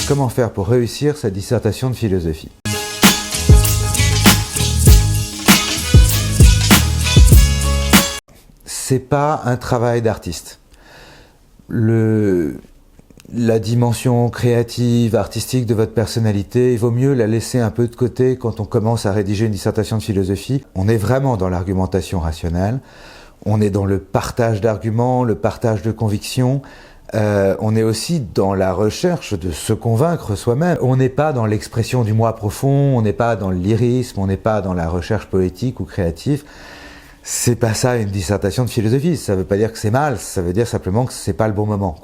Comment faire pour réussir sa dissertation de philosophie? C'est pas un travail d'artiste. La dimension créative, artistique de votre personnalité, il vaut mieux la laisser un peu de côté quand on commence à rédiger une dissertation de philosophie. On est vraiment dans l'argumentation rationnelle, on est dans le partage d'arguments, le partage de convictions, on est aussi dans la recherche de se convaincre soi-même. On n'est pas dans l'expression du moi profond, on n'est pas dans le lyrisme, on n'est pas dans la recherche poétique ou créative. C'est pas ça une dissertation de philosophie, ça veut pas dire que c'est mal, ça veut dire simplement que c'est pas le bon moment.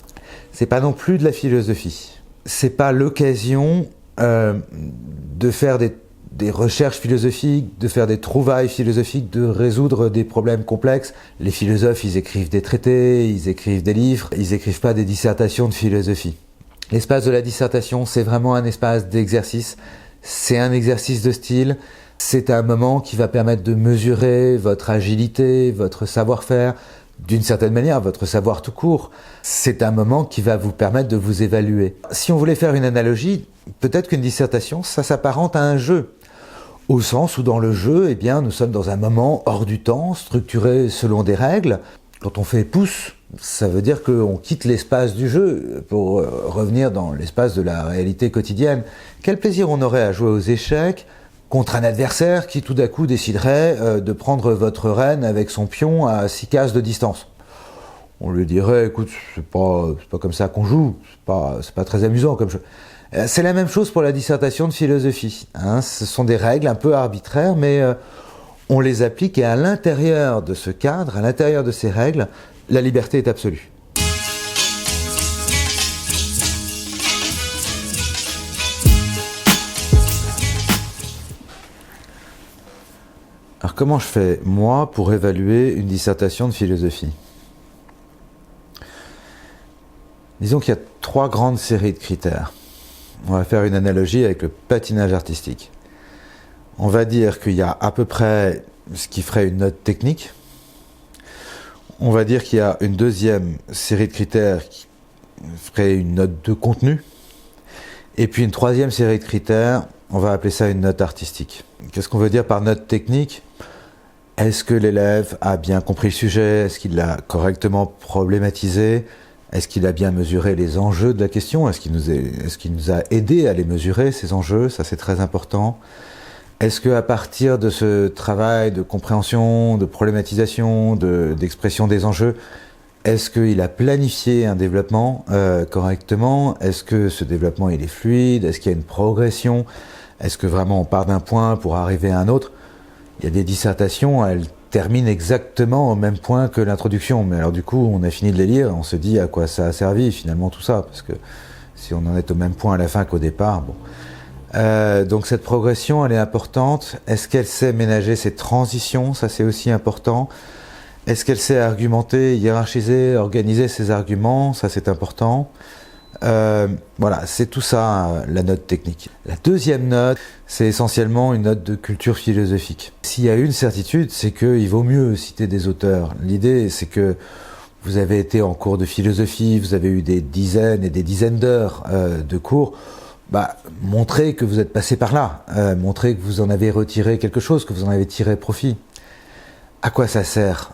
C'est pas non plus de la philosophie. C'est pas l'occasion de faire des recherches philosophiques, de faire des trouvailles philosophiques, de résoudre des problèmes complexes. Les philosophes, ils écrivent des traités, ils écrivent des livres, ils écrivent pas des dissertations de philosophie. L'espace de la dissertation, c'est vraiment un espace d'exercice, c'est un exercice de style. C'est un moment qui va permettre de mesurer votre agilité, votre savoir-faire, d'une certaine manière, votre savoir tout court. C'est un moment qui va vous permettre de vous évaluer. Si on voulait faire une analogie, peut-être qu'une dissertation, ça s'apparente à un jeu. Au sens où dans le jeu, eh bien, nous sommes dans un moment hors du temps, structuré selon des règles. Quand on fait pouce, ça veut dire qu'on quitte l'espace du jeu pour revenir dans l'espace de la réalité quotidienne. Quel plaisir on aurait à jouer aux échecs contre un adversaire qui tout d'un coup déciderait de prendre votre reine avec son pion à 6 cases de distance. On lui dirait, écoute, c'est pas comme ça qu'on joue, c'est pas très amusant comme jeu. C'est la même chose pour la dissertation de philosophie. Hein. Ce sont des règles un peu arbitraires, mais on les applique et à l'intérieur de ce cadre, à l'intérieur de ces règles, la liberté est absolue. Alors comment je fais, moi, pour évaluer une dissertation de philosophie? Disons qu'il y a 3 grandes séries de critères. On va faire une analogie avec le patinage artistique. On va dire qu'il y a à peu près ce qui ferait une note technique. On va dire qu'il y a une deuxième série de critères qui ferait une note de contenu. Et puis une troisième série de critères, on va appeler ça une note artistique. Qu'est-ce qu'on veut dire par note technique? Est-ce que l'élève a bien compris le sujet? Est-ce qu'il l'a correctement problématisé? Est-ce qu'il a bien mesuré les enjeux de la question? Est-ce qu'il nous a aidé à les mesurer, ces enjeux? Ça, c'est très important. Est-ce qu'à partir de ce travail de compréhension, de problématisation, d'expression des enjeux, est-ce qu'il a planifié un développement correctement? Est-ce que ce développement il est fluide? Est-ce qu'il y a une progression? Est-ce que vraiment on part d'un point pour arriver à un autre? Il y a des dissertations, elles terminent exactement au même point que l'introduction. Mais alors du coup, on a fini de les lire, on se dit à quoi ça a servi finalement tout ça. Parce que si on en est au même point à la fin qu'au départ, bon. Donc cette progression, elle est importante. Est-ce qu'elle sait ménager ses transitions? Ça, c'est aussi important. Est-ce qu'elle sait argumenter, hiérarchiser, organiser ses arguments? Ça, c'est important. Voilà, c'est tout ça, la note technique. La deuxième note, c'est essentiellement une note de culture philosophique. S'il y a une certitude, c'est qu'il vaut mieux citer des auteurs. L'idée, c'est que vous avez été en cours de philosophie, vous avez eu des dizaines et des dizaines d'heures de cours. Montrez que vous êtes passé par là, montrez que vous en avez retiré quelque chose, que vous en avez tiré profit. À quoi ça sert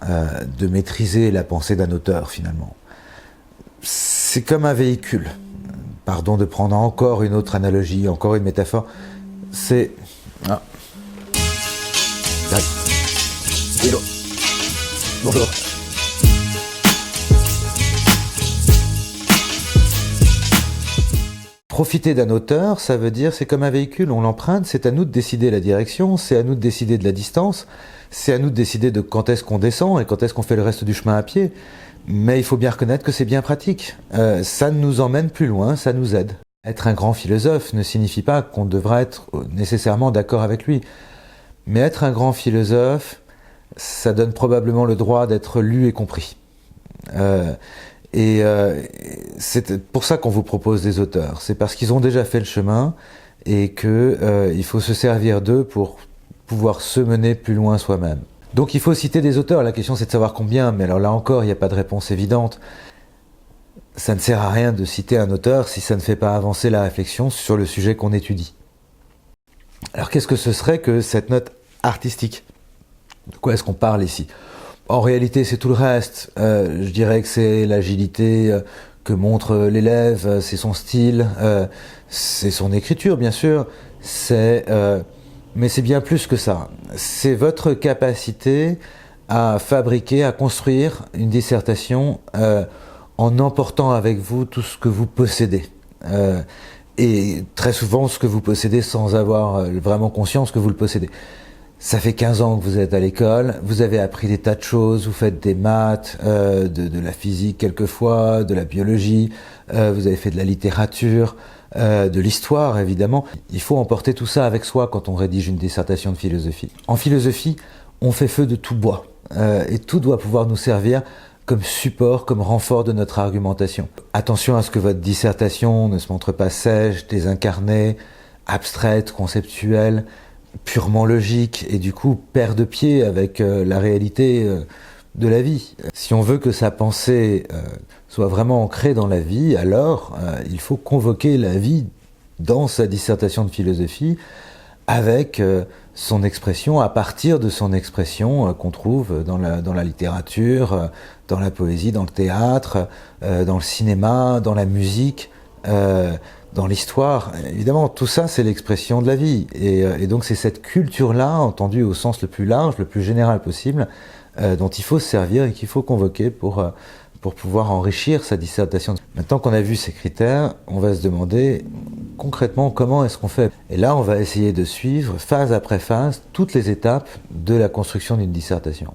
de maîtriser la pensée d'un auteur, finalement? C'est comme un véhicule. Pardon de prendre encore une autre analogie, encore une métaphore. C'est... Ah. Bonjour. Profiter d'un auteur, ça veut dire, c'est comme un véhicule, on l'emprunte, c'est à nous de décider la direction, c'est à nous de décider de la distance, c'est à nous de décider de quand est-ce qu'on descend et quand est-ce qu'on fait le reste du chemin à pied. Mais il faut bien reconnaître que c'est bien pratique. Ça nous emmène plus loin, ça nous aide. Être un grand philosophe ne signifie pas qu'on devra être nécessairement d'accord avec lui. Mais être un grand philosophe, ça donne probablement le droit d'être lu et compris. C'est pour ça qu'on vous propose des auteurs. C'est parce qu'ils ont déjà fait le chemin et qu'il faut se servir d'eux pour pouvoir se mener plus loin soi-même. Donc il faut citer des auteurs. La question c'est de savoir combien, mais alors là encore, il n'y a pas de réponse évidente. ça ne sert à rien de citer un auteur si ça ne fait pas avancer la réflexion sur le sujet qu'on étudie. Alors qu'est-ce que ce serait que cette note artistique? De quoi est-ce qu'on parle ici? En réalité, c'est tout le reste. Je dirais que c'est l'agilité que montre l'élève, c'est son style, c'est son écriture, bien sûr. Mais c'est bien plus que ça. C'est votre capacité à fabriquer, à construire une dissertation en emportant avec vous tout ce que vous possédez. Et très souvent, ce que vous possédez sans avoir vraiment conscience que vous le possédez. Ça fait 15 ans que vous êtes à l'école, vous avez appris des tas de choses, vous faites des maths, de la physique quelquefois, de la biologie, vous avez fait de la littérature, de l'histoire évidemment. Il faut emporter tout ça avec soi quand on rédige une dissertation de philosophie. En philosophie, on fait feu de tout bois, et tout doit pouvoir nous servir comme support, comme renfort de notre argumentation. Attention à ce que votre dissertation ne se montre pas sèche, désincarnée, abstraite, conceptuelle, purement logique, et du coup perd de pied avec la réalité de la vie. Si on veut que sa pensée soit vraiment ancrée dans la vie, alors il faut convoquer la vie dans sa dissertation de philosophie avec son expression, à partir de son expression qu'on trouve dans la littérature, dans la poésie, dans le théâtre, dans le cinéma, dans la musique, dans l'histoire. Évidemment, tout ça, c'est l'expression de la vie. Et donc, c'est cette culture-là, entendue au sens le plus large, le plus général possible, dont il faut se servir et qu'il faut convoquer pour pouvoir enrichir sa dissertation. Maintenant qu'on a vu ces critères, on va se demander concrètement comment est-ce qu'on fait. Et là, on va essayer de suivre, phase après phase, toutes les étapes de la construction d'une dissertation.